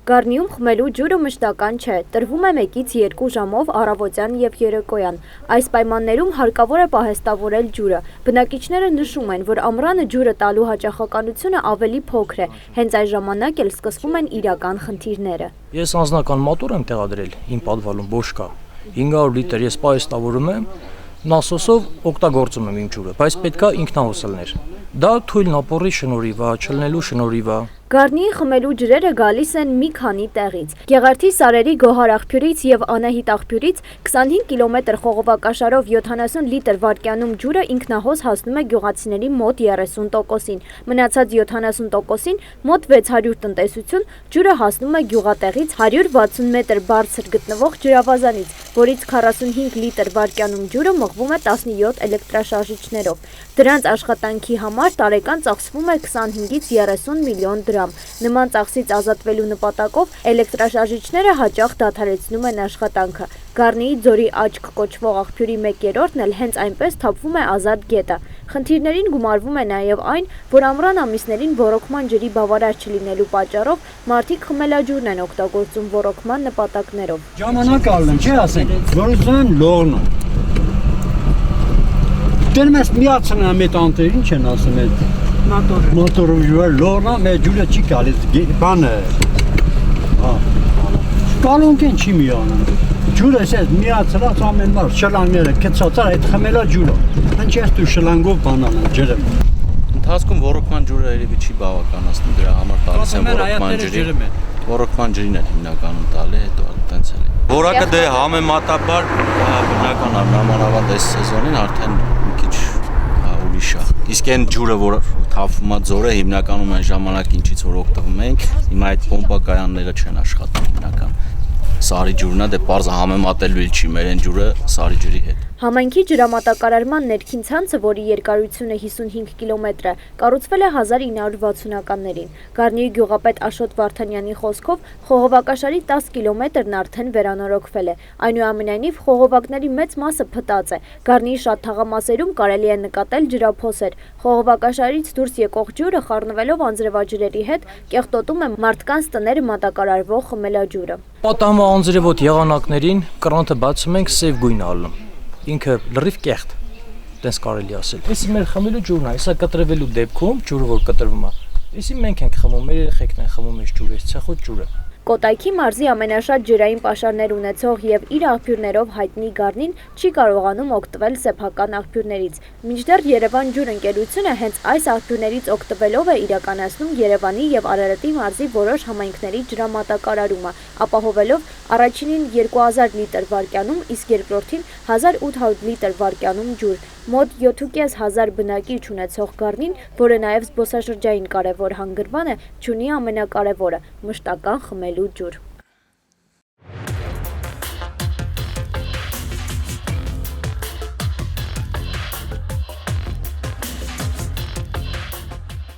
Գառնիում խմելու ջուրը մշտական չէ, տրվում է 1-ից 2 ժամով առավոտյան և երեկոյան։ Այս պայմաններում հարկավոր է պահեստավորել ջուրը։ Բնակիչները նշում են, որ ամռանը ջուրը տալու հաճախականությունը ավելի փոքր է, հենց այս ժամանակ էլ սկսվում են իրական խնդիրները։ Ես անձնական մատուր եմ տեղադրել իմ պատվալում բոշկա, 500 լիտր ես պահեստավորում եմ, նասոսով օգտագործում եմ իմ ջուրը, բայց պետք է ինքնահոս լներ։ Դա թույլ նապորի շնորհիվ է, չլնելու շնորհիվ է։ Գառնիի խմելու ջրերը գալիս են մի քանի տեղից։ Գեղարդի Սարերի Գոհար աղբյուրից եւ Անահիտ աղբյուրից 25 կիլոմետր խողովակաշարով 70 լիտր վարկյանում ջուրը ինքնահոս հասնում է գյուղացիների մոտ 30%-ին։ Մնացած 70%-ին մոտ 600 տնտեսություն ջուրը հասնում է գյուղատեղից 160 մետր բարձր գտնվող ջրավազանից, որից 45 լիտր վարկյանում ջուրը մղվում է 17 էլեկտրաշարժիչներով։ Դրանց աշխատանքի համար տարեկան ծախսվում է 25-ից 30 միլիոն դրամ։ Նման ծախսից ազատվելու նպատակով էլեկտրաշարժիչները հաճախ դադարեցնում են աշխատանքը։ Գառնիի ձորի աչք կոչվող աղբյուրի 1/3-ն էլ հենց այնպես թափվում է ազատ գետը։ Խնդիրներին գումարվում է նաև այն, որ ամռան ամիսներին ոռոգման ջրի բավարար չլինելու պատճառով մարդիկ խմելաջուրն են օգտագործում ոռոգման նպատակներով։ Ժամանակ ալնեմ, չէ՞ ասենք, որ ուզում եմ լողնա։ Դեռ մեզ միացնեմ այդ անտեր, ինչ են ասում այդ մոտորը ջուրը լողնա, մեր ջուրը չի գալիս, բանը։ Կալոնքեն չի միանում։ Ջուրը էս միացրած ամեն մարդ շլանգները գցած այդ խմելա ջուրը։ Ինչ ես դու շլանգով բանան ջրը։ Ընթացքում ոռոգման ջուրը երևի չի բավականացնում, դրա համար տալիս են ոռոգման ջրին։ Ոռոգման ջրին էլ հիմնականում տալի, հետո այդտենց էլ։ Որակը դե համեմատաբար բնական առնամանավանդ այս սեզոնին արդեն մի քիչ ուրիշ է։ Իսկ այն ջուրը, որ թափվում է ձորը, հիմնականում այն ժամանակ ինչից որ օգտվում ենք, հիմա այդ պոմպակայանները չեն աշխատում հիմնական։ Սարի ջուրն է, դե պարզ համեմատելու չի մեր այն ջուրը սարի ջրի հետ։ Համայնքի ջրամատակարարման ներքին ցանցը, որի երկարությունը 55 կիլոմետր է, կառուցվել է 1960-ականներին։ Գառնիի գյուղապետ Աշոտ Վարդանյանի խոսքով խողովակաշարի 10 կիլոմետրն արդեն վերանորոգվել է։ Այնուամենայնիվ խողովակների մեծ մասը փտած է։ Գառնիի շատ թաղամասերում կարելի է նկատել ջրափոսեր։ Խողովակաշարից դուրս եկող ջուրը խառնվելով անձրևաջրերի հետ կեղտոտում է մարդկանց տները մատակարարվող խմելաջուրը։ Պատահում անձրևոտ եղանակներին կրանքը բացում ենք սև գույն ալնում։ Ինքը լրիվ կեղտ, տես կարելի ասել։ Էսի մեր խմելու ջուրն է, հեսա կտրվելու դեպքում ջուրը որ կտրվում է, էսի մենք ենք խմում, մեր երեխեքն են խմում այս ջուրը, այս ցեխոտ ջուրը։ Կոտայքի մարզի ամենաշատ ջրային պաշարներ ունեցող եւ իր աղբյուրներով հայտնի Գառնին չի կարողանում օգտվել սեփական աղբյուրներից։ Մինչդեռ Երևան ջուր ընկերությունը հենց այս աղբյուրներից օգտվելով է իրականացնում Երևանի եւ Արարատի մարզի որոշ համայնքների ջրամատակարարումը, ապահովելով առաջինին 2000 լիտր վարկյանում, իսկ երկրորդին 1800 լիտր վարկյանում ջուր։ Մոտ 7500 բնակիչ ունեցող Գառնին, որը նաև զբոսաշրջային կարևոր հանգրվան է, չունի ամենակարևորը՝ մշտական խմելու ջուր։